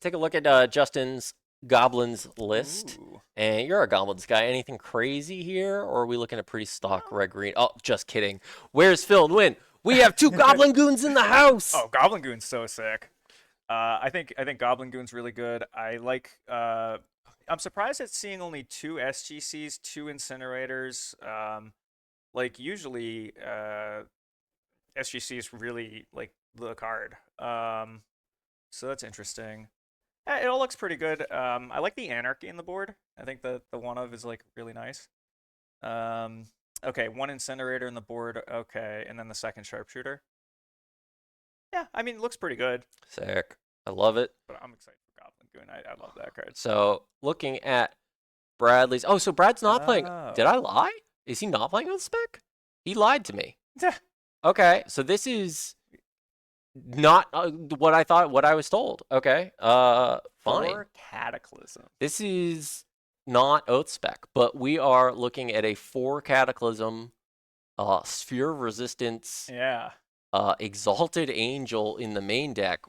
take a look at Justin's Goblins list. Ooh. And you're a Goblins guy. Anything crazy here? Or are we looking at pretty stock red green? Oh, just kidding. Where's Phil and Win? We have two Goblin Goons in the house! Oh, Goblin Goon's so sick. I think Goblin Goon's really good. I like. I'm surprised at seeing only two SGCs, two incinerators. Like usually, SGCs really like the card. So that's interesting. It all looks pretty good. I like the anarchy in the board. I think the one of is like really nice. Um, okay, one incinerator in the board. Okay, and then the second sharpshooter. Yeah, I mean, it looks pretty good, Sick. I love it. but I'm excited for Goblin Goon. I love that card. So, looking at Bradley's. Oh, so Brad's not playing. Did Oh. I lie? Is he not playing on spec? He lied to me. Okay, so this is not what I thought, what I was told. Okay, fine. Four Cataclysm. This is not Oath spec, but we are looking at a 4 Cataclysm, Sphere of Resistance, Yeah. Exalted Angel in the main deck,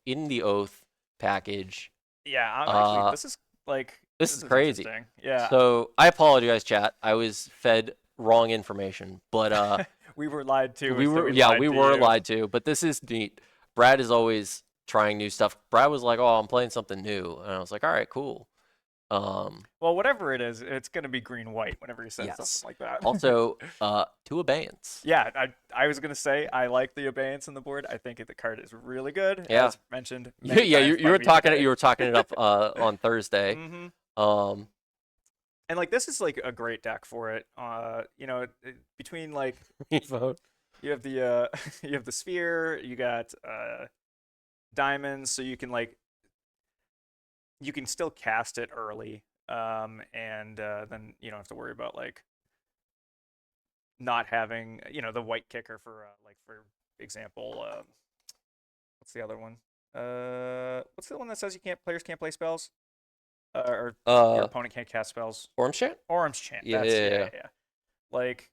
in the Oath package. Yeah, Uh, this is like this is crazy. interesting. Yeah. So I apologize, chat. I was fed wrong information, but We were lied to. we so were lied we to were you. lied to. But this is neat. Brad is always trying new stuff. Brad was like, "Oh, I'm playing something new," and I was like, "All right, cool." Well, whatever it is, it's gonna be green white whenever he says Yes. something like that. Also, 2 Abeyance. Yeah, I was gonna say I like the abeyance on the board. I think the card is really good. Yeah. As mentioned. Yeah, you were talking it. You were talking it up on Thursday. Mm-hmm. Um, And like this is like a great deck for it. Between like vote. you have the you have the sphere, you got diamonds, so you can like you can still cast it early, and then you don't have to worry about like not having the white kicker for like for example, what's the other one? What's the one that says players can't play spells, or your opponent can't cast spells? Orange Chant? Orange Chant. Yeah, That's yeah. yeah. Like,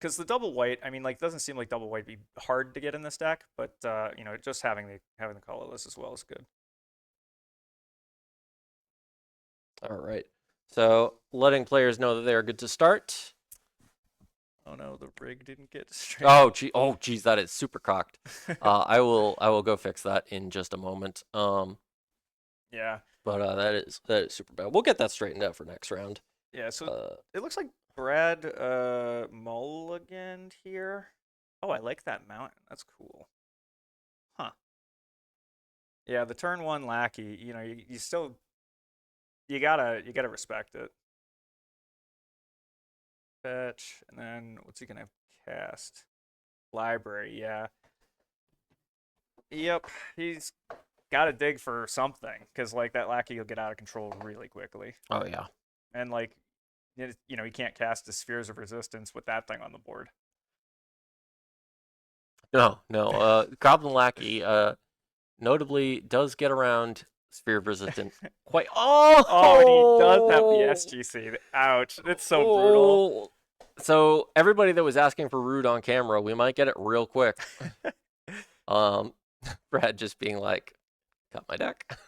because the double white, I mean, like, doesn't seem like double white be hard to get in this deck, but just having the colorless as well is good. All right. So letting players know that they are good to start. Oh no, the rig didn't get straight. Oh geez, that is super cocked. I will go fix that in just a moment. Yeah. But that is super bad. We'll get that straightened out for next round. Yeah. So it looks like Brad mulliganed here. Oh, I like that mountain. That's cool. Huh. Yeah, the turn one lackey. You still you gotta respect it. Fetch, and then what's he gonna cast? Library, yeah. Yep, he's got to dig for something because like that lackey will get out of control really quickly, Oh yeah. and like he can't cast the spheres of resistance with that thing on the board. No. Goblin Lackey notably does get around Sphere of Resistance quite. Oh, and he does have Oh. the SGC. Ouch! It's so brutal. So everybody that was asking for Rude on camera, we might get it real quick. Brad just being like, cut my deck.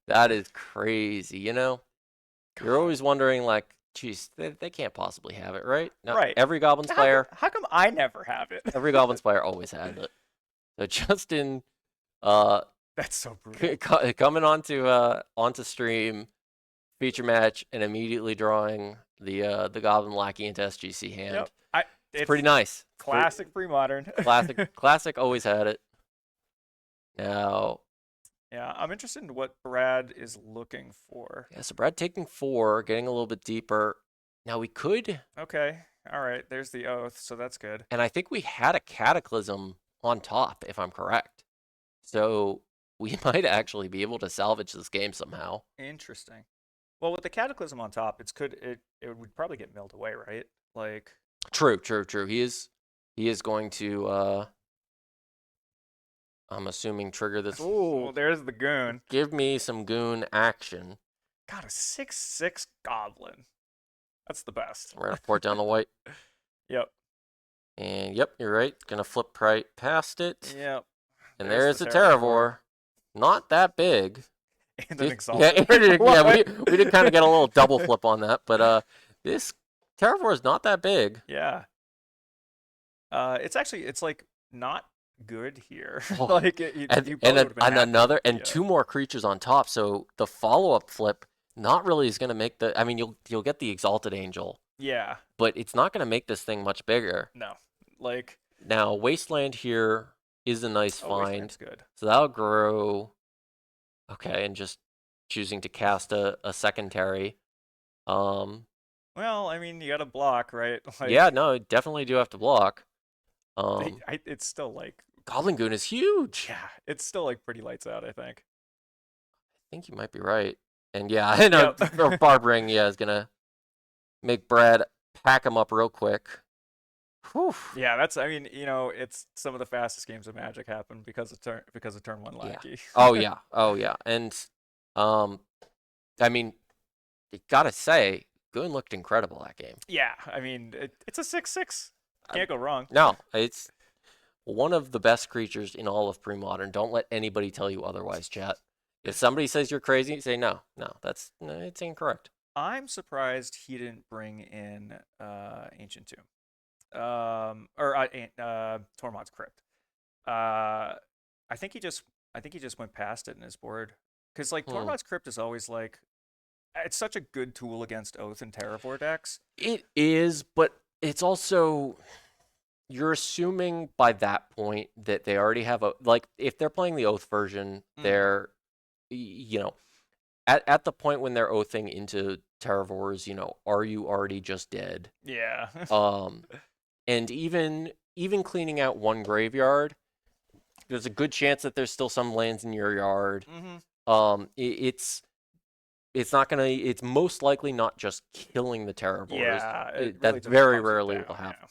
That is crazy, You're always wondering, like, geez, they can't possibly have it, right? No, Right. every Goblins player, How come I never have it? every Goblins player always had it. So Justin, That's so brutal. coming onto stream, feature match, and immediately drawing the Goblin Lackey into SGC hand. Yep. It's pretty nice. Classic pre-modern. Classic always had it. Now, Yeah, I'm interested in what Brad is looking for. yeah, so Brad taking 4, getting a little bit deeper. Now we could, Okay. All right. There's the oath, so that's good. and I think we had a Cataclysm on top, if I'm correct. So we might actually be able to salvage this game somehow. Interesting. Well, with the cataclysm on top, it would probably get milled away, right? Like, True. He is going to, I'm assuming, trigger this. well, Ooh, there's the goon. give me some goon action. God, a 6/6 goblin. That's the best. We're going to port down the white. Yep. And yep, you're right. Gonna flip right past it. Yep. And There's there's the the Terravor. Terravor. not that big. And an Yeah, exalted. yeah, we did kind of get a little double flip on that, but this Terraform is not that big. Yeah. It's like not good here. Oh, Like you probably would have been and happy with another the and two more creatures on top. So the follow-up flip not really is going to make the. I mean, you'll get the Exalted Angel, yeah. but it's not going to make this thing much bigger. No. Like Now, Wasteland here is a nice oh, find, Wasteland's good. so that'll grow. Okay, and just choosing to cast a secondary. Um, Well, I mean, you got to block, right? yeah, Like no, definitely do have to block. Um, it's still like Goblin Goon is huge. yeah, it's still like pretty lights out, I think. I think you might be right. And yeah, I know Yep. Barbering, yeah, is gonna make Brad pack him up real quick. Whew. Yeah, that's I mean, it's some of the fastest games of Magic happen because of turn 1 Yeah. lackey. Oh yeah. Oh yeah. And um, I mean, you gotta say, Goon looked incredible that game. Yeah, I mean, it's a 6/6. Can't go wrong. No, it's one of the best creatures in all of Premodern. Don't let anybody tell you otherwise, chat. If somebody says you're crazy, say no. No, it's incorrect. I'm surprised he didn't bring in Ancient Tomb. Or Tormod's Crypt. I think he just went past it in his board because like Hmm. Tormod's Crypt is always like it's such a good tool against Oath and Terravor decks. It is, but it's also you're assuming by that point that they already have a like if they're playing the Oath version, they're you know at the point when they're oathing into Terravors, are you already just dead? Yeah. Um, and even cleaning out one graveyard, there's a good chance that there's still some lands in your yard. It's not gonna. It's most likely not just killing the Terravors. Yeah, it really That just very calms it rarely down, will happen.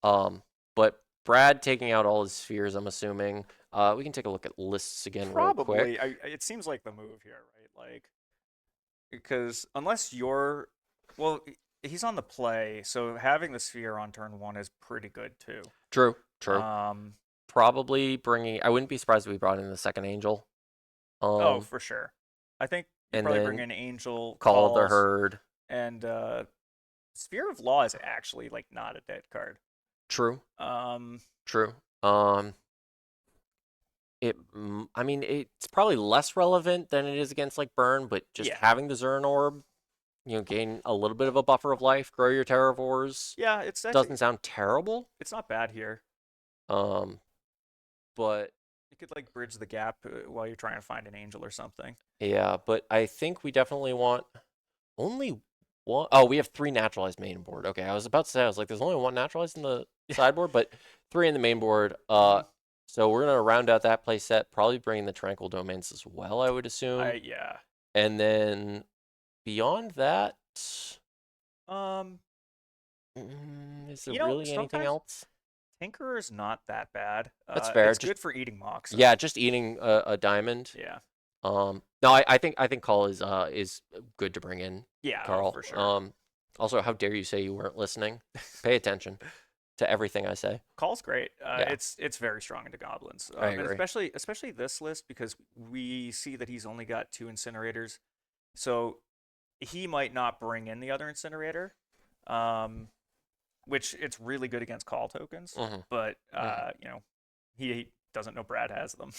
yeah. But Brad taking out all his spheres, I'm assuming. We can take a look at lists again real quick. Probably. It seems like the move here, right? Like, because unless you're, well, he's on the play, so having the sphere on turn 1 is pretty good too. True. Probably bringing. I wouldn't be surprised if we brought in the second angel. Oh, for sure. I think you and probably then bring in Angel, Call of the Calls, Herd. and Sphere of Law is actually like not a dead card. True. Um, True. I mean, it's probably less relevant than it is against like Burn, but just Yeah. having the Zern Orb, gain a little bit of a buffer of life, grow your Terravors. yeah, it's actually, Doesn't sound terrible. it's not bad here. But You could like bridge the gap while you're trying to find an angel or something. yeah, but I think we definitely want only one. Oh, we have 3 naturalized main board. Okay, I was about to say, I was like, there's only 1 naturalized in the sideboard, but 3 in the main board. So we're gonna round out that play set, probably bring in the Tranquil Domains as well, I would assume. Yeah. And then beyond that, is there really anything sometimes else? Tinkerer is not that bad. That's fair. It's good for eating mocks. Yeah, just eating a diamond. Yeah. No, I think Call is good to bring in. Yeah, Carl. for sure. Also, how dare you say you weren't listening? Pay attention to everything I say. Call's great. Yeah. It's very strong into goblins. I agree. And especially this list because we see that he's only got 2 incinerators, so he might not bring in the other incinerator, which it's really good against call tokens. But he doesn't know Brad has them.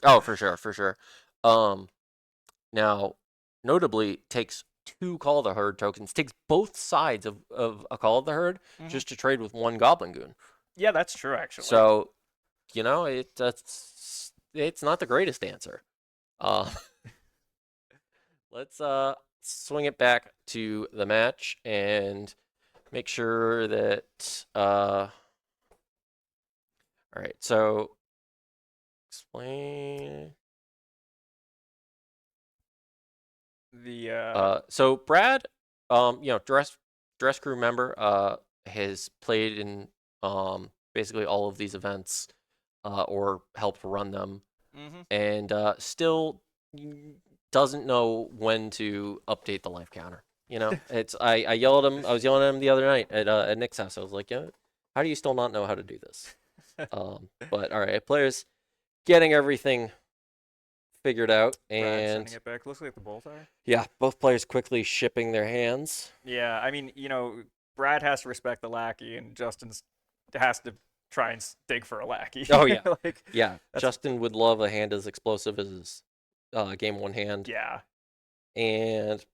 Oh, for sure. Now, notably, takes 2 Call of the Herd tokens, takes both sides of a Call of the Herd just to trade with 1 Goblin Goon. Yeah, that's true, actually. So, it's not the greatest answer. Let's swing it back to the match and make sure that all right, so explain the so Brad, dress crew member, has played in basically all of these events, or helped run them, and still doesn't know when to update the life counter. It's I yelled at him. I was yelling at him the other night at Nick's house. I was like, how do you still not know how to do this? But all right, players getting everything figured out, Brad sending and it back. Looks like the both are. yeah, both players quickly shipping their hands. Yeah, I mean, Brad has to respect the lackey, and Justin has to try and dig for a lackey. Oh yeah, Like yeah. that's Justin would love a hand as explosive as his game one hand, yeah, and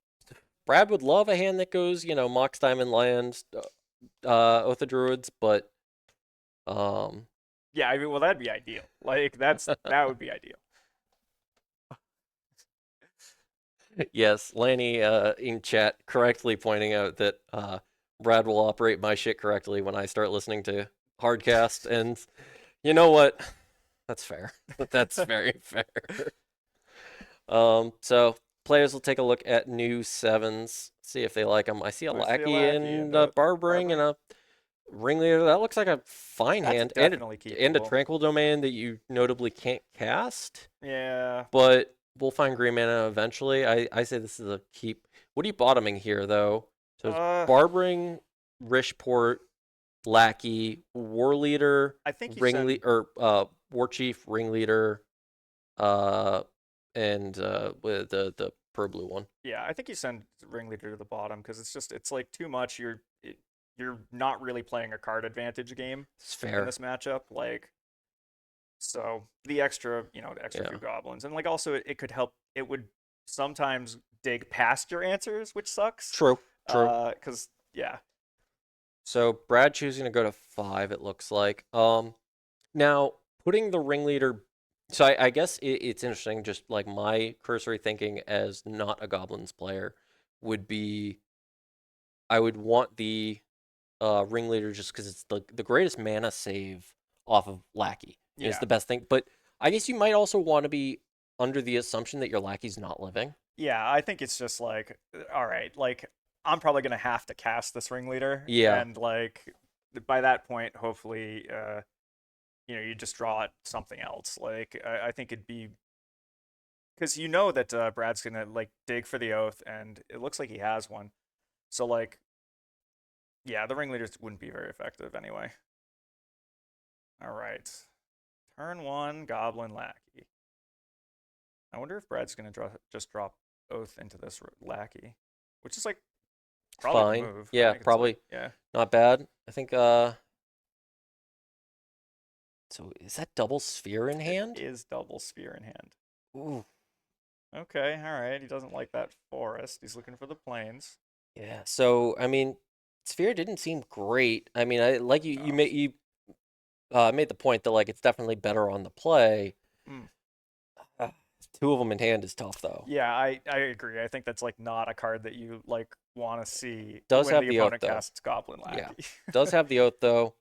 Brad would love a hand that goes, Mox Diamond Land, Oath of Druids, but um, yeah. I mean, well, that'd be ideal. Like that would be ideal. yes, Lanny in chat correctly pointing out that Brad will operate my shit correctly when I start listening to Hardcast, and you know what? That's fair. That's very fair. So players will take a look at new sevens, see if they like them. I see a I see a lackey lackey and and a a barbering and barbering. a ringleader. That looks like a fine That's hand, definitely and a keepable. tranquil domain that you notably can't cast. Yeah. But we'll find green mana eventually. I say this is a keep. What are you bottoming here though? So it's Uh, barbering, Rishport, lackey, war leader, I think you send. ringleader, or war chief, ringleader, uh, and with the per blue one. Yeah, I think you send ringleader to the bottom because it's like too much. You're not really playing a card advantage game It's in fair. this matchup. Like so, the extra the extra Yeah. few goblins, and like also it could help. It would sometimes dig past your answers, which sucks. True. True. Because yeah, So Brad choosing to go to 5, it looks like. Now putting the ringleader. So I guess it's interesting. Just like my cursory thinking as not a goblins player would be, I would want the ringleader just because it's the greatest mana save off of lackey. It's yeah, the best thing. But I guess you might also want to be under the assumption that your lackey's not living. yeah. I think it's just like all right, like I'm probably gonna have to cast this ringleader, Yeah. and like by that point, hopefully, you just draw something else. Like I think it'd be because that Brad's gonna like dig for the oath, and it looks like he has one. So like, yeah, the ringleaders wouldn't be very effective anyway. All right, turn one, Goblin Lackey. I wonder if Brad's gonna just drop oath into this lackey, which is like probably the Fine. move. I Yeah, think it's like probably yeah, not bad. I think so is that double sphere in it hand? is double spear in hand. Ooh. Okay, all right. He doesn't like that forest. He's looking for the plains. Yeah. So I mean, sphere didn't seem great. I mean, I like Oh, you made the point that like it's definitely better on the play. mm. Uh, Two of them in hand is tough though. Yeah, I agree. I think that's like not a card that you like want to see Does when have the the oath opponent though. casts Goblin Yeah. Lackey. Does have the oath though.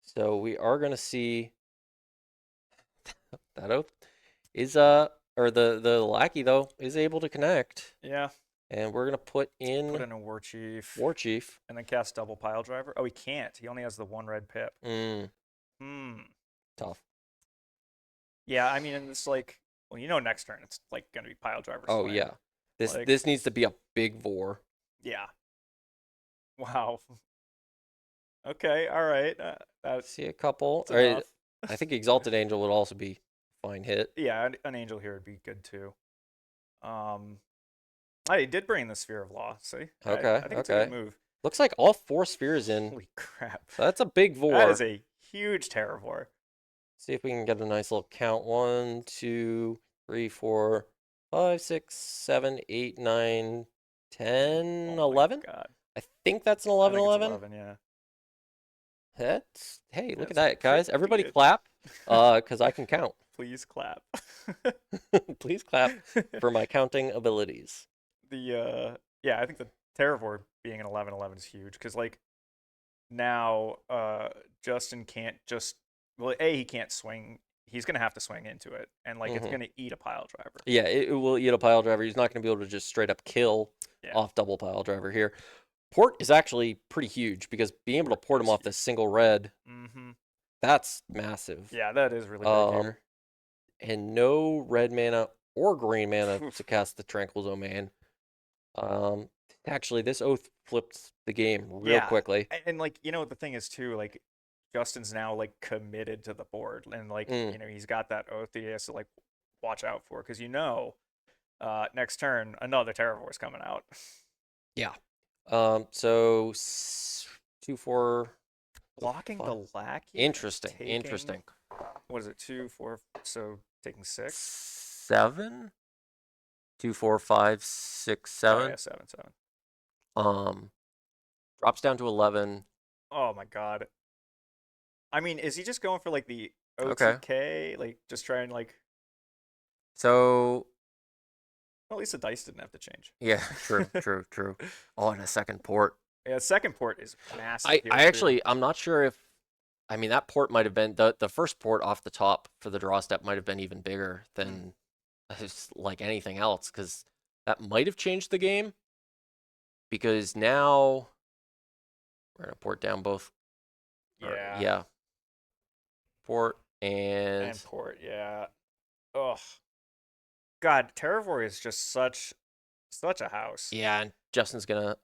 So we are gonna see that oath is or the lackey though is able to connect. Yeah, And we're gonna put put in in a War Chief War Chief. and then cast double Pile Driver. Oh, he can't. He only has the one red pip. Mm, Hmm. tough. Yeah, I mean, and it's like, well, next turn it's like gonna be Pile Driver Oh Swing. yeah. This Like, this needs to be a big vor. yeah. Wow. Okay. All right. See a couple. That's All right. enough. I think Exalted Angel would also be a fine hit. Yeah, an angel here would be good too. Um, I did bring the Sphere of Law. See, Okay, I think it's a good okay. move. Looks like all 4 spheres in. Holy crap. So that's a big That is vor. a huge Terravore. See if we can get a nice little count. 1, 2, 3, 4, 5, 6, 7, 8, 9, 10, Oh my 11. god. I think that's an I 11, think it's 11. 11, yeah. That's hey, look at That's that, guys. pretty Everybody good. clap, because I can count. Please clap. Please clap for my counting abilities. Yeah, I think the Terravore being an 11/11 is huge because like now Justin can't just well he can't swing. He's gonna have to swing into it, and like it's Hmm. gonna eat a pile driver. Yeah, it will eat a pile driver. He's not going to be able to just straight up kill Yeah. off double pile driver here. Port is actually pretty huge because being able to port him off this single red, Mm-hmm. that's massive. Yeah, that is really big Um, here. and no red mana or green mana to cast the Tranquil Domain. Actually, this oath flipped the game real Yeah, quickly. and like the thing is too like Justin's now like committed to the board, and like Mm, he's got that oath. He has to like watch out for because next turn another Terravor's coming out. Yeah. So 2, 4, Blocking 5. the lackey. Interesting. Interesting. What is it? 2, 4. So taking 6. 7. 2, 4, 5, 6, Oh 7. yeah, 7, 7. Um, drops down to 11. Oh my god. I mean, is he just going for like the Okay. OTK? Like just trying like? So Well, at least the dice didn't have to change. yeah, true. All in a second port. Yeah, second port is massive I here I too. actually I'm not sure if I mean that port might have been the first port off the top for the draw step might have been even bigger Mm. than like anything else because that might have changed the game because now we're gonna port down both. Yeah, Yeah, port and and port. Yeah. Ugh. God, Terravor is just such a house. yeah, and Justin's gonna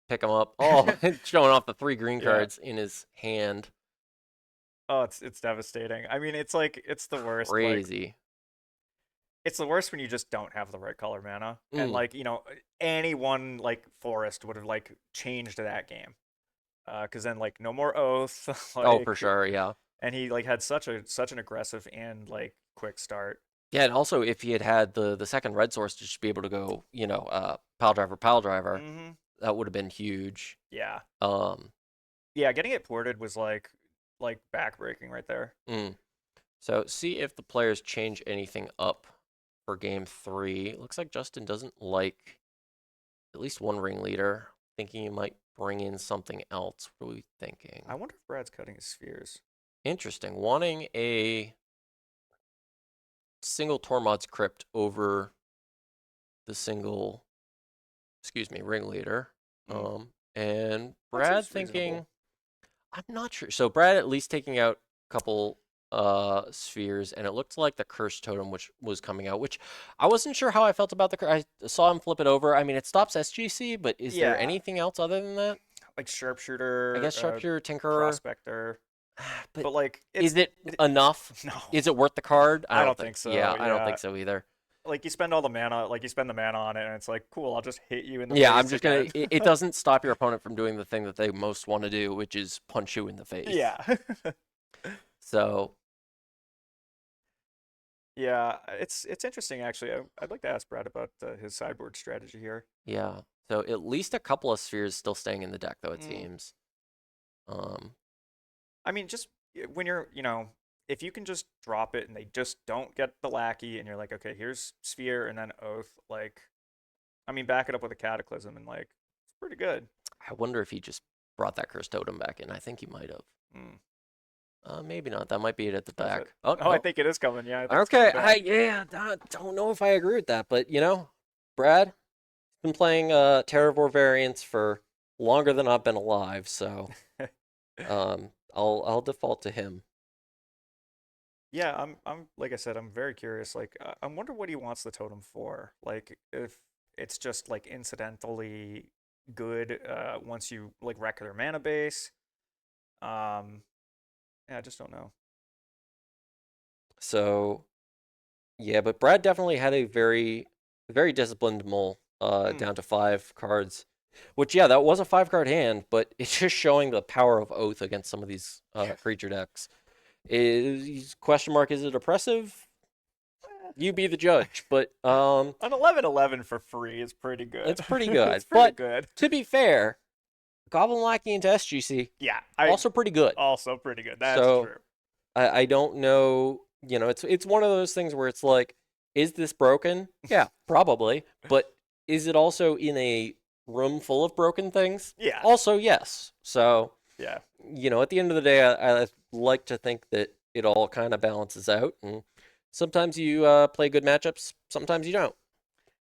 pick him up. Oh, showing off the 3 green Yeah. cards in his hand. Oh, it's devastating. I mean, it's like it's the worst. Like Crazy. it's the worst when you just don't have the right color mana, and Mm. like any one like forest would have like changed that game. Because then like no more oath, Oh, for like, sure. Yeah. and he like had such an aggressive and like quick start. Yeah, and also if he had had the second red source to just be able to go, pile driver, Hmm. that would have been huge. Yeah, Um, yeah. Getting it ported was like backbreaking right there. mm. So see if the players change anything up for game 3. Looks like Justin doesn't like at least one ringleader. Thinking he might bring in something else. What are we thinking? I wonder if Brad's cutting his spheres. Interesting. Wanting a single Tormod's crypt over the single, ringleader. Mm. And That Brad seems thinking, reasonable. I'm not sure. So Brad at least taking out a couple spheres, and it looked like the curse totem which was coming out, which I wasn't sure how I felt about I saw him flip it over. I mean, it stops SGC, but is there Yeah, anything else other than that? like I sharpshooter, guess Sharpshooter, Tinkerer, prospector, but but like is it enough? no, Is it worth the card? I I don't don't think. think Yeah, so. I don't Yeah, think so either. like you spend all the mana, like you spend the mana on it, and it's like cool. I'll just hit you in the Yeah, I'm face just gonna. again. It doesn't stop your opponent from doing the thing that they most want to do, which is punch you in the face. Yeah. So Yeah, it's interesting actually. I'd like to ask Brad about his sideboard strategy here. yeah, so at least a couple of spheres still staying in the deck, though it Mm. seems. Um, I mean, just when if you can just drop it and they just don't get the lackey, and you're like, okay, here's sphere and then oath. Like, I mean, back it up with a cataclysm, and like, it's pretty good. I wonder if he just brought that cursed totem back in. I think he might have. Mm. Maybe not. That might be it at the Is it? back. Oh, Oh, I no. think it is coming. Yeah, I think it's Okay. coming back. Don't know if I agree with that, but Brad been playing Terravor variants for longer than I've been alive, so I'll default to him. Yeah, I'm like I said, I'm very curious. Like, I wonder what he wants the totem for. Like, if it's just like incidentally good once you like wreck their mana base. Um, yeah, I just don't know. So yeah, but Brad definitely had a very disciplined mull, Mm, down to 5 cards. Which, yeah, that was a 5 card hand, but it's just showing the power of Oath against some of these creature decks. Is question mark, is it oppressive? You be the judge, but an 11/11 for free is pretty good. it's pretty good. It's pretty But good. to be fair, Goblin Lackey into SGC, Yeah, I also pretty good. also pretty good. That's So true. I don't know, it's one of those things where it's like, is this broken? Yeah, probably. But is it also in a room full of broken things? Yeah, Also, yes. So, yeah. at the end of the day, I like to think that it all kind of balances out. And sometimes you play good matchups, sometimes you don't.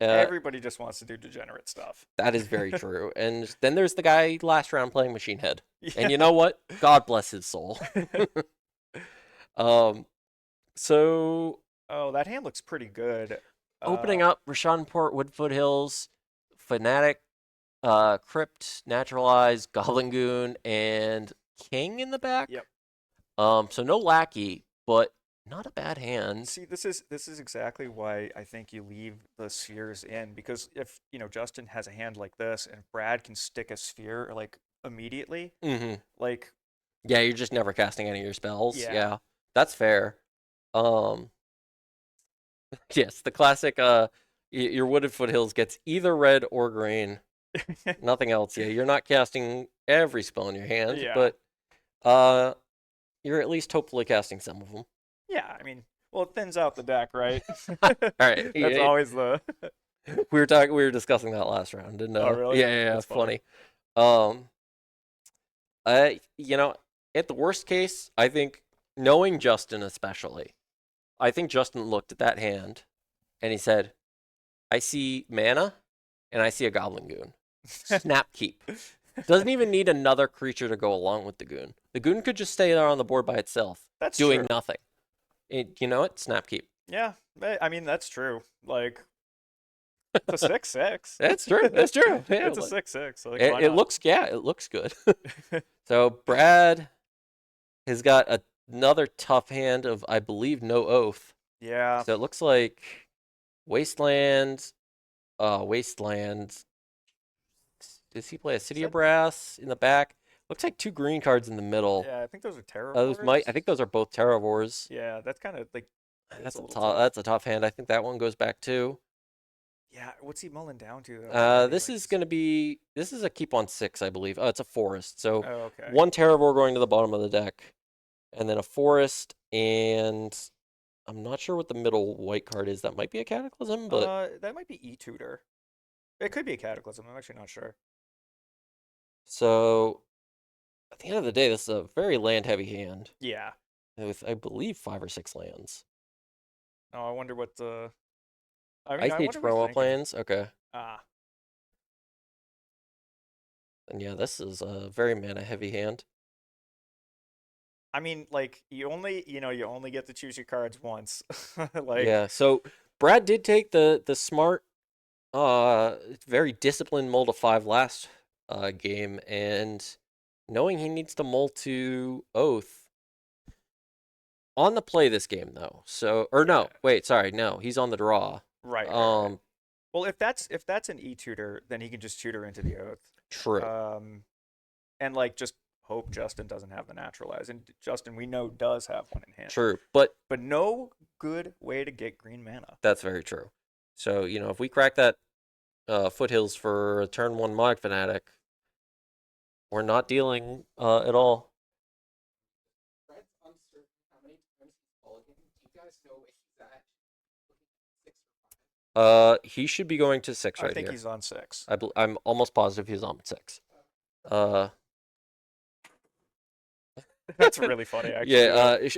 Everybody just wants to do degenerate stuff. That is very true. And then there's the guy last round playing Machine Head. And Yeah. you know what? God bless his soul. Um, so Oh, that hand looks pretty good. opening up Rashawnport, Wood Foothills, Fanatic, Crypt, Naturalized, Goblin Goon, and King in the back. Yep. So no Lackey, but not a bad hand. See, this is exactly why I think you leave the spheres in, because if, Justin has a hand like this and Brad can stick a sphere like immediately, Mm-hmm. like Yeah, you're just never casting any of your spells. yeah. Yeah, that's fair. Um, yes, the classic. Your Wooded Foothills gets either red or green. Nothing else. Yeah, you're not casting every spell in your hand, Yeah. but uh, you're at least hopefully casting some of them. Yeah, I mean, well, it thins out the deck, right? All right. That's always the We were discussing that last round, and Oh, really? yeah, yeah, yeah, That's funny. funny. Um, you know, at the worst case, I think knowing Justin especially, I think Justin looked at that hand and he said, "I see mana, and I see a Goblin Goon. Snap keep. Doesn't even need another creature to go along with the Goon. The Goon could just stay there on the board by itself, That's doing true. nothing. You know what? Snap keep. Yeah, I mean, that's true. Like, it's a 6/6. That's true. That's true. Yeah, It's a 6/6. So, like, it, why it not? looks yeah, it looks good. So Brad has got another tough hand of, I believe, no oath. Yeah. So it looks like Wasteland, Wasteland. Does he play a City of Said, Brass in the back? Looks like two green cards in the middle. yeah, I think those are Those terraformers. might. I think those are both Terravors. Yeah, that's kind of like it's That's a a little tough. tough. That's a tough hand. I think that one goes back too. Yeah, what's he mulling down to though? Already, This like, is gonna be. This is a keep on 6, I believe. Oh, it's a forest. So oh, okay. one Terravor going to the bottom of the deck, and then a forest, and I'm not sure what the middle white card is. That might be a Cataclysm, but That might be E-Tutor. It could be a Cataclysm. I'm actually not sure. so at the end of the day, this is a very land heavy hand Yeah. with, I believe, 5 or 6 lands. Oh, I wonder what the. I mean, Ice I Age wonder what he's promo thinking. plans. Okay. Ah, And yeah, this is a very mana heavy hand. I mean, like you only get to choose your cards once. Like, Yeah. So Brad did take the smart, very disciplined mull to 5 last game, and knowing he needs to mull to Oath on the play this game though. So or yeah, no, wait, sorry, no, he's on the draw. right. Well, if that's an E-Tutor, then he can just tutor into the oath. True, Um, and like just hope Justin doesn't have the naturalize, and Justin we know does have one in hand, true, but but no good way to get green mana. that's very true. So if we crack that foothills for a turn 1 Mog Fanatic, we're not dealing at all. Fred's uncertain how many times he's mulliganed. Do you guys know if he's at looking at 6 or 5? He should be going to 6 I right think here. he's on 6. I'm almost positive he's on 6. Uh, That's really funny, actually.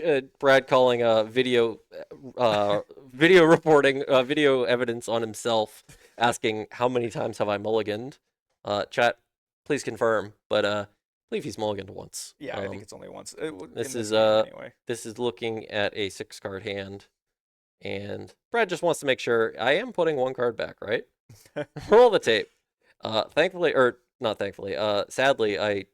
yeah. Brad calling video reporting, video evidence on himself, asking how many times have I mulliganed. Chat, please confirm. But I believe he's mulliganed once. Yeah, I think it's only once. This In is this game, anyway. this is looking at a 6-card hand, and Brad just wants to make sure I am putting 1 card back, right? Roll the tape. Thankfully, or not thankfully, sadly, I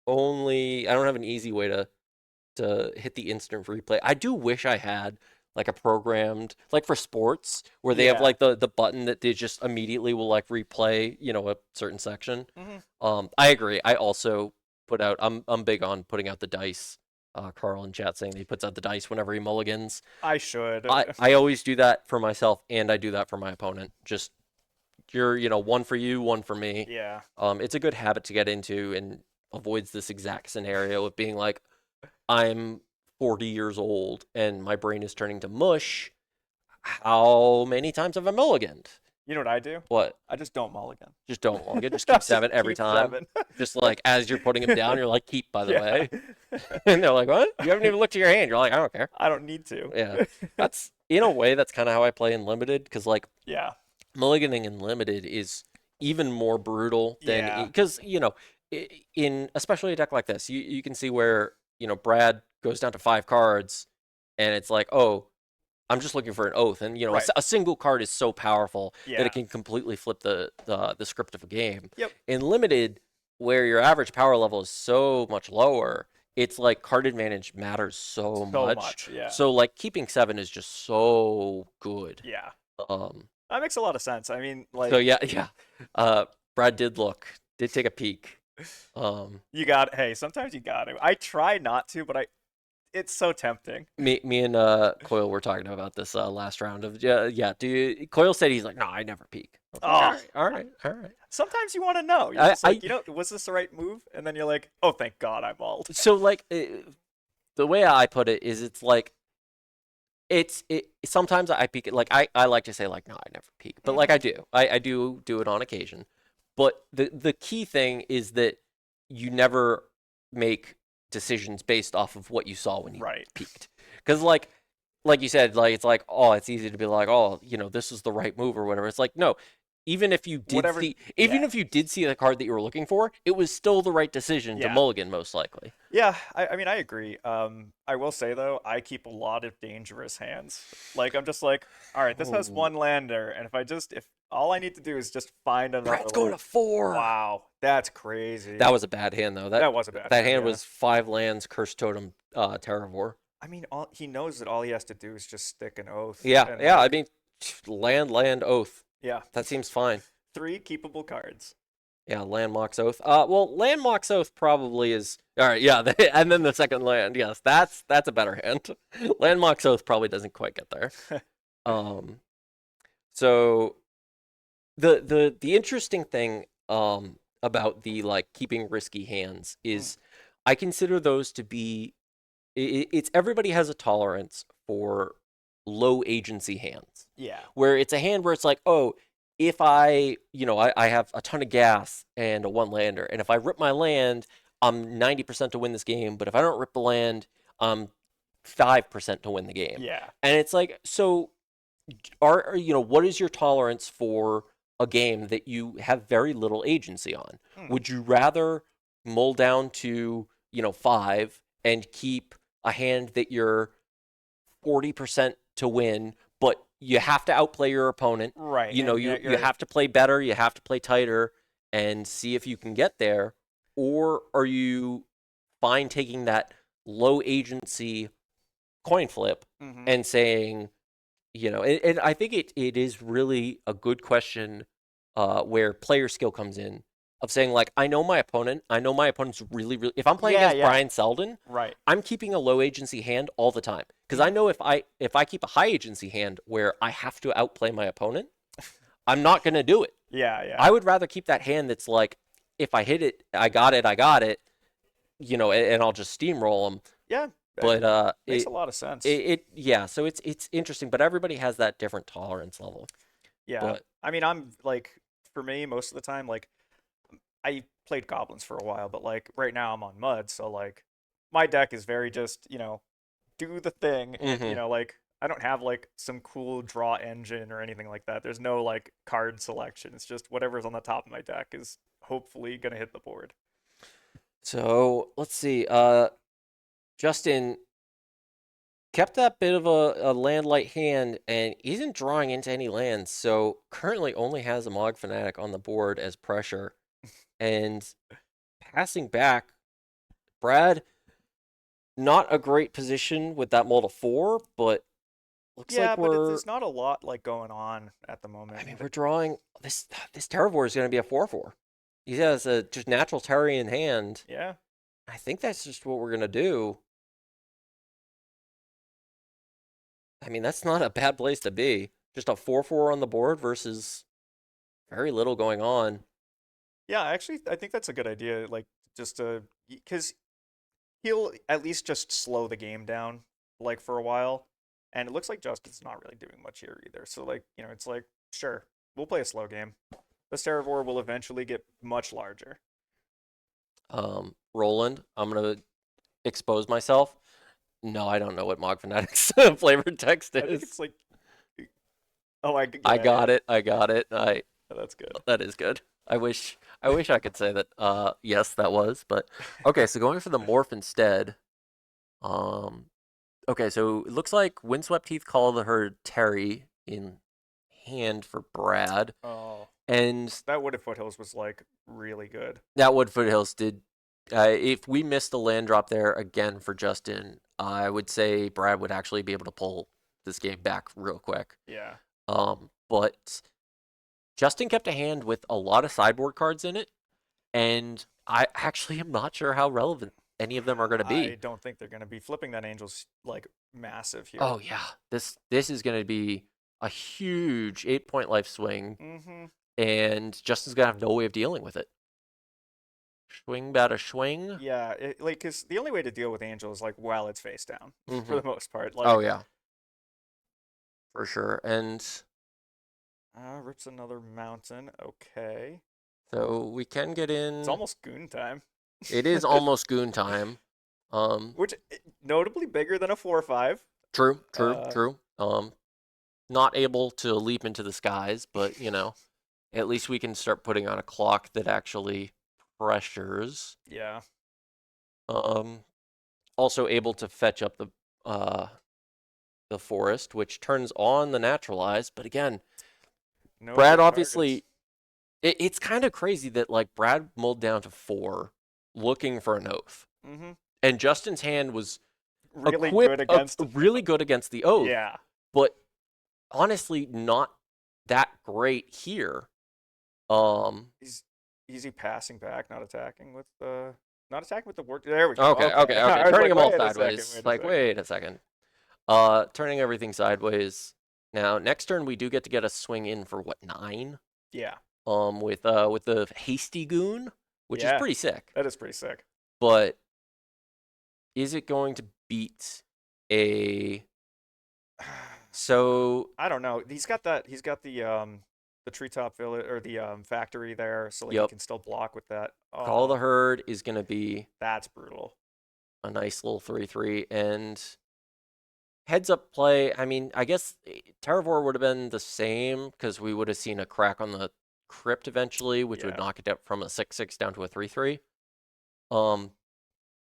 don't have an easy way to hit the instant replay. I do wish I had like a programmed, like for sports where they have Yeah. like the button that they just immediately will like replay, a certain section. I agree. I also I'm big on putting out the dice. Carl in chat saying that he puts out the dice whenever he mulligans. I should. I always do that for myself, and I do that for my opponent. Just you're, one for you, one for me. Yeah. It's a good habit to get into and avoids this exact scenario of being like, I'm 40 years old and my brain is turning to mush. How many times have I mulliganed? You know what I do? What? I just don't mulligan. Just don't mulligan. Just keep 7 every keep time. 7. Just like as you're putting them down, you're like, keep, by the Yeah. way. And they're like, what? You haven't even looked at your hand. You're like, I don't care. I don't need to. Yeah. That's, in a way, that's kind of how I play in Limited, because like Yeah. mulliganing in Limited is even more brutal than, Yeah. because, in especially a deck like this, you can see where, Brad goes down to 5 cards and it's like, oh, I'm just looking for an oath. And, Right. a single card is so powerful that Yeah. it can completely flip the script of a game. Yep. In Limited, where your average power level is so much lower, it's like card advantage matters so So much. much, yeah. So like keeping 7 is just so good. Yeah. Um. That makes a lot of sense. I mean, So like, yeah. Brad did take a peek. you got. Hey, sometimes you got to. I try not to, but it's so tempting. Me and Coyle were talking about this last round of yeah. Coyle said he's like, no, I never peek. I was like, Oh, all right. sometimes you want to know. You're just like, was this the right move? And then you're like, oh, thank God I'm mauled. So like the way I put it is, it's like it sometimes I peek it, like I like to say like, no, I never peek, but like I do it on occasion. But the key thing is that you never make decisions based off of what you saw when you Right. peeked, because like you said, like it's like, oh, it's easy to be like, oh, this is the right move or whatever. It's like, no, even if you did Whatever. even Yeah. if you did see the card that you were looking for, it was still the right decision to Yeah. mulligan, most likely. Yeah, I mean, I agree. I will say though, I keep a lot of dangerous hands. Like, I'm just like, all right, this has Oh. one lander, and if all I need to do is just find another. Brad's going to 4. Wow, that's crazy. That was a bad hand, though. That was a bad That hand, hand yeah. was 5 lands, Curse Totem, Terravore. I mean, he knows that all he has to do is just stick an oath. Yeah, and, yeah. I like, mean, land, oath. yeah, That seems fine. 3 keepable cards. Yeah, land, Mox, oath. Well, land, Mox, oath probably is all right. Yeah, and then the second land. Yes, that's a better hand. Land, Mox, oath probably doesn't quite get there. So the interesting thing about the like keeping risky hands is I consider those to be it's everybody has a tolerance for low agency hands. Yeah. Where it's a hand where it's like, oh, if I have a ton of gas and a 1-lander, and if I rip my land, I'm 90% to win this game, but if I don't rip the land, I'm 5% to win the game. Yeah. And it's like, so what is your tolerance for a game that you have very little agency on? Would you rather mull down to 5 and keep a hand that you're 40% to win, but you have to outplay your opponent? Right. You have to play better, you have to play tighter, and see if you can get there. Or are you fine taking that low agency coin flip and saying, and I think it is really a good question where player skill comes in, of saying like, I know my opponent's really, really, if I'm playing against Brian Selden, right, I'm keeping a low agency hand all the time, because I know if I keep a high agency hand where I have to outplay my opponent, I'm not going to do it. Yeah. I would rather keep that hand that's like, if I hit it, I got it, and I'll just steamroll them. Yeah. But makes a lot of sense. So it's interesting, but everybody has that different tolerance level. Yeah. But, I mean, I'm like, for me, most of the time, like, I played Goblins for a while, but like right now I'm on Mud, so like my deck is very just, do the thing. And, like I don't have like some cool draw engine or anything like that. There's no like card selection. It's just whatever's on the top of my deck is hopefully gonna hit the board. So let's see. Justin kept that bit of a land light hand and isn't drawing into any lands, so currently only has a Mog Fanatic on the board as pressure. And passing back, Brad, not a great position with that mull to 4, but looks like there's not a lot like going on at the moment. I mean, we're drawing this Terravore is going to be a 4/4. He has a just natural Terry in hand. Yeah. I think that's just what we're going to do. I mean, that's not a bad place to be. Just a 4/4 on the board versus very little going on. Yeah, actually, I think that's a good idea. Like, just because he'll at least just slow the game down, like, for a while. And it looks like Justin's not really doing much here either. So, like, it's like, sure, we'll play a slow game. The Terravore will eventually get much larger. Roland, I'm going to expose myself. No, I don't know what Mog Fanatic's flavored text is. I think it's like, oh, I got it. Oh, that's good. That is good. I wish I could say that. Yes, that was. But okay, so going for the morph instead. Okay, so it looks like Windswept Heath called her Terry in hand for Brad. Oh. And that Wooded Foothills was like really good. That Wood Foothills did If we missed the land drop there again for Justin, I would say Brad would actually be able to pull this game back real quick. Yeah. But Justin kept a hand with a lot of sideboard cards in it, and I actually am not sure how relevant any of them are going to I be. don't think they're going to be flipping that Angel's like massive here. Oh yeah, this is going to be a huge 8-point life swing, Mm-hmm. and Justin's gonna have no way of dealing with it. Swing, bada swing. Yeah, cause the only way to deal with Angel is like while it's face down for Mm-hmm. the most part. Like, Oh yeah, for sure. And rips another mountain. Okay, so we can get it's in. almost goon time. It is almost goon time. Which notably bigger than a 4/5. True. Uh, True. Not able to leap into the skies, but at least we can start putting on a clock that actually pressures. Yeah. Also able to fetch up the forest, which turns on the naturalized. But again, No Brad good obviously, targets. it's kind of crazy that like Brad mulled down to 4, looking for an oath, Mm-hmm. and Justin's hand was Really good against. really good against the oath, Yeah. but honestly not that great here. He's easy passing back, not attacking with the word. There we go. Okay. I was Turning like, them all wait a second, sideways. wait a second. Wait a second. Turning everything sideways. Now, next turn we do get to get a swing in for what, 9? Yeah. With the hasty goon, which is Yeah. pretty sick. That is pretty sick. But is it going to beat a? So I don't know. He's got the treetop village or the factory there, so like he yep, can still block with that. Call the Herd is going to be That's brutal. a nice little 3/3, and heads up play. I mean, I guess Terravor would have been the same because we would have seen a crack on the crypt eventually, which would Yeah. knock it up from a 6/6 down to a 3/3.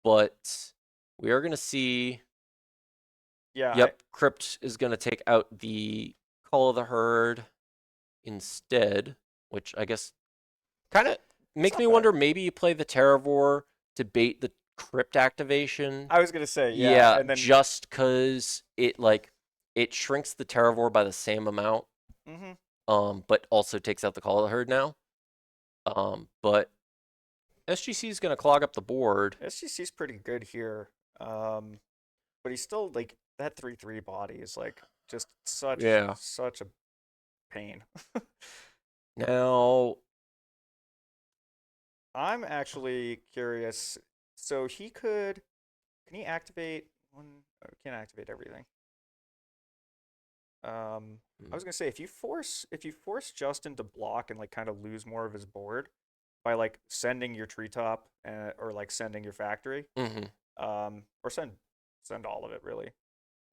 But we are going to see. Yeah. Yep, crypt is going to take out the Call of the Herd instead, which I guess kind of makes not me bad. wonder. Maybe you play the Terravor to bait the crypt activation. I was gonna say yeah, and then just because it shrinks the Terravor by the same amount, mm-hmm. but also takes out the Call of the Herd now. But SGC is going to clog up the board. SGC's pretty good here. But he's still like that 3/3 body is like just such a pain. Now, I'm actually curious. So can he activate one? Can't activate everything. I was gonna say if you force Justin to block and like kind of lose more of his board by like sending your treetop or like sending your factory, or send all of it really.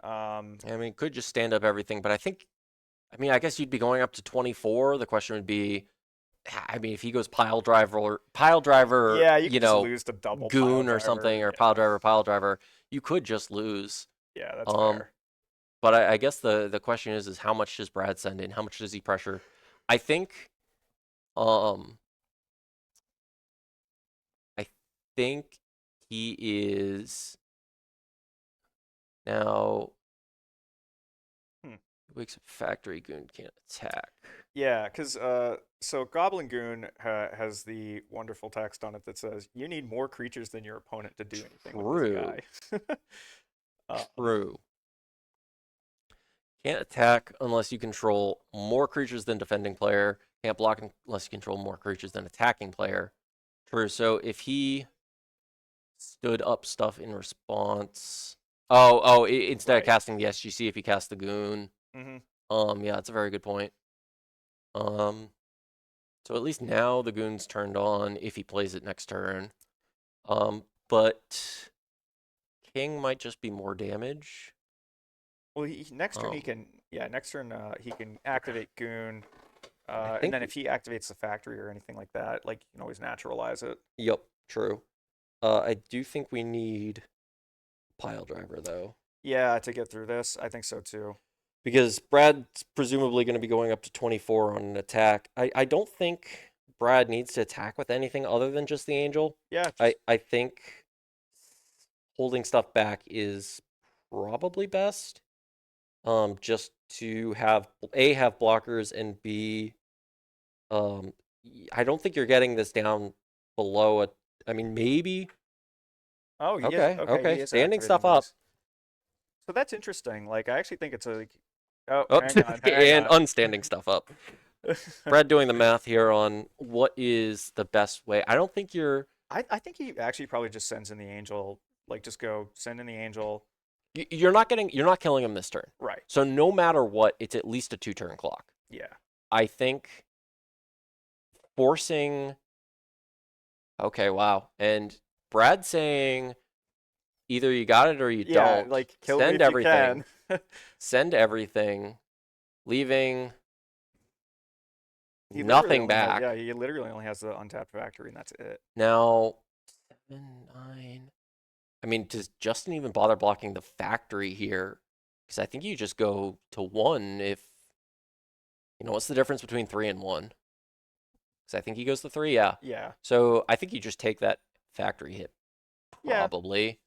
I mean, could just stand up everything, but I guess you'd be going up to 24. The question would be, I mean, if he goes pile driver, yeah, you could just lose to double goon pile or something, driver, or pile driver, you could just lose. Yeah, that's fair. But I guess the question is how much does Brad send in? How much does he pressure? I think, I think he is now. Wakes up factory goon can't attack. Yeah, because so Goblin Goon has the wonderful text on it that says you need more creatures than your opponent to do anything with this guy. True. Can't attack unless you control more creatures than defending player. Can't block unless you control more creatures than attacking player. True. So if he stood up stuff in response. Instead of casting the SGC, if he casts the goon. Yeah, that's a very good point. So at least now the goon's turned on if he plays it next turn. But King might just be more damage. Well, next turn he can activate goon, and then if he activates the factory or anything like that, like you can always naturalize it. Yep, true. I do think we need pile driver though. Yeah, to get through this, I think so too. Because Brad's presumably going to be going up to 24 on an attack. I don't think Brad needs to attack with anything other than just the angel. Yeah. I think holding stuff back is probably best. Just to have have blockers and B, I don't think you're getting this down below a. I mean, maybe. Oh, he is. Okay, Okay, okay, he is standing activating stuff up. these. So that's interesting. Like, I actually think it's a. Oh, Oh, hang on, hang and on. unstanding stuff up. Brad doing the math here on what is the best way. I don't think you're. I think he actually probably just sends in the angel. Like, just go send in the angel. You're not killing him this turn. Right. So no matter what, it's at least a 2-turn clock. Yeah. I think forcing. Okay, wow. And Brad saying either you got it or you Yeah, don't. like kill Send me if everything. you can. Send everything. Leaving He literally nothing only has- back. yeah, he literally only has the untapped factory, and that's it. Now 7, 9. I mean, does Justin even bother blocking the factory here? Because I think you just go to 1 if what's the difference between 3 and 1? Because I think he goes to 3, yeah. Yeah. So I think you just take that factory hit, Yeah. probably.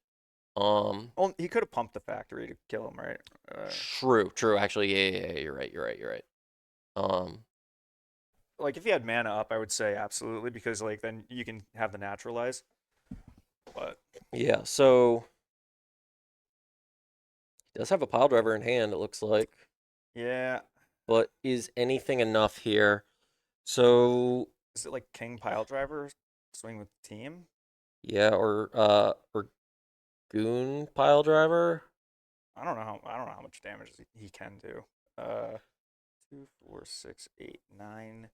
Well, he could have pumped the factory to kill him, right? True. Actually, yeah. You're right. Like if he had mana up, I would say absolutely because like then you can have the naturalize. But yeah. So he does have a pile driver in hand. It looks like. yeah, But is anything enough here? So is it like King Pile Driver swing with the team? yeah, or Goon pile driver. I don't know how much damage he can do. 2, 4, 6, 8, 9,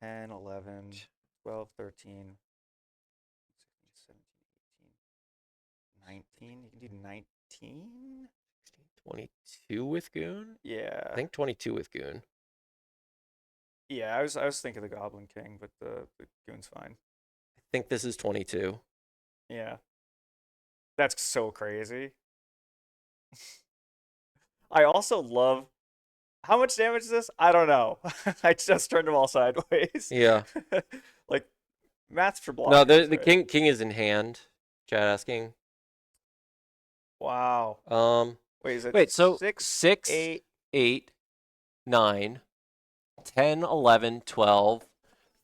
10, 11, 12, 13, 16, 17, 18, 19. You can do 19? 22 with Goon? Yeah. I think 22 with Goon. Yeah, I was thinking the Goblin King, but the Goon's fine. I think this is 22. Yeah. That's so crazy. I also love how much damage is this? I don't know. I just turned them all sideways. Yeah. Like maths for blockers. No, the right? king is in hand. Chat asking. Wow. Wait, is it Wait, so 6, 6, 8? 8, 9, 10, 11, 12,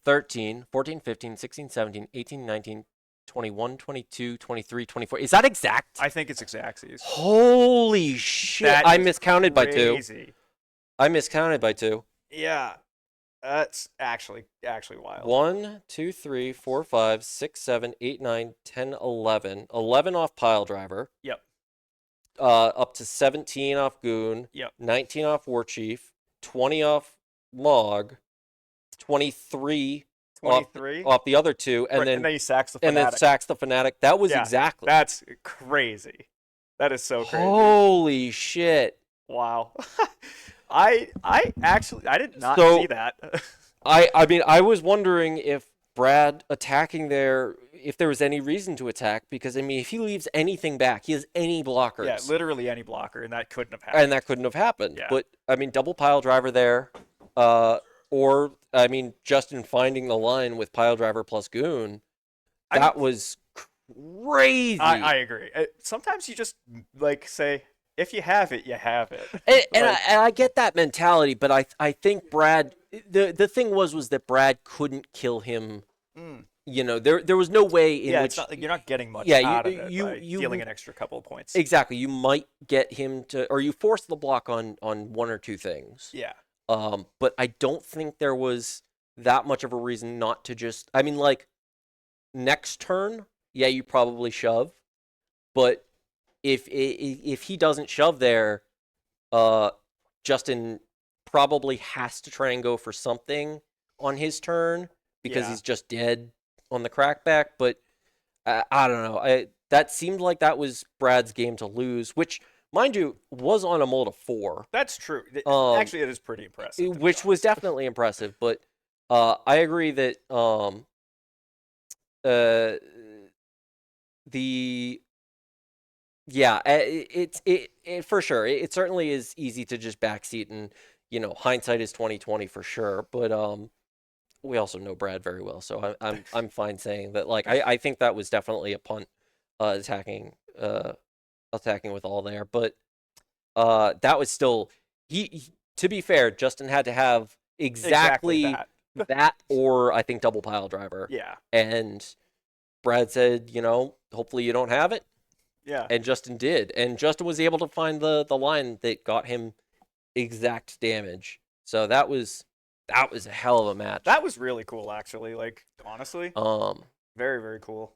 13, 14, 15, 16, 17, 18, 19, 21, 22, 23, 24. Is that exact? I think it's exactsies. Holy shit. That I is miscounted by 2. crazy. I miscounted by 2. Yeah. That's actually wild. 1, 2, 3, 4, 5, 6, 7, 8, 9, 10, 11. 11 off pile driver. Yep. Up to 17 off Goon. Yep. 19 off War Chief. 20 off Log. 23 23? off the other 2, and Right, then he sacks the Fanatic. and then sacks the Fanatic. That was Yeah, exactly. That's crazy. That is so crazy. Holy shit. Wow. I did not So- see that. I mean, I was wondering if Brad attacking there, if there was any reason to attack, because I mean, if he leaves anything back, he has any blockers. Yeah, literally any blocker, and that couldn't have happened. And that couldn't have happened. Yeah. But I mean, double pile driver there, or I mean, Justin finding the line with pile driver plus Goon, that was crazy. I agree. Sometimes you just like say, if you have it, you have it. And I get that mentality, but I think Brad. The thing was that Brad couldn't kill him. There was no way in which it's not, like, you're not getting much Yeah, out of it by you dealing an extra couple of points. exactly. You might get him to, or you force the block on 1 or 2 things. Yeah. But I don't think there was that much of a reason not to just. I mean, like next turn, yeah, you probably shove, but if he doesn't shove there, Justin probably has to try and go for something on his turn because Yeah. he's just dead on the crackback. But I don't know. That seemed like that was Brad's game to lose, which, mind you, was on a mold of 4. That's true. Actually, it is pretty impressive. to be Which was honest. definitely impressive. But I agree that it for sure. It certainly is easy to just backseat, and hindsight is 20/20 for sure. But we also know Brad very well, so I'm fine saying that. Like I think that was definitely a punt, attacking with all there, but that was still to be fair, Justin had to have exactly that. that or I think double pile driver. Yeah. And Brad said, hopefully you don't have it. Yeah. And Justin did. And Justin was able to find the line that got him exact damage. So that was a hell of a match. That was really cool, actually. Like, honestly. Um Very, very cool.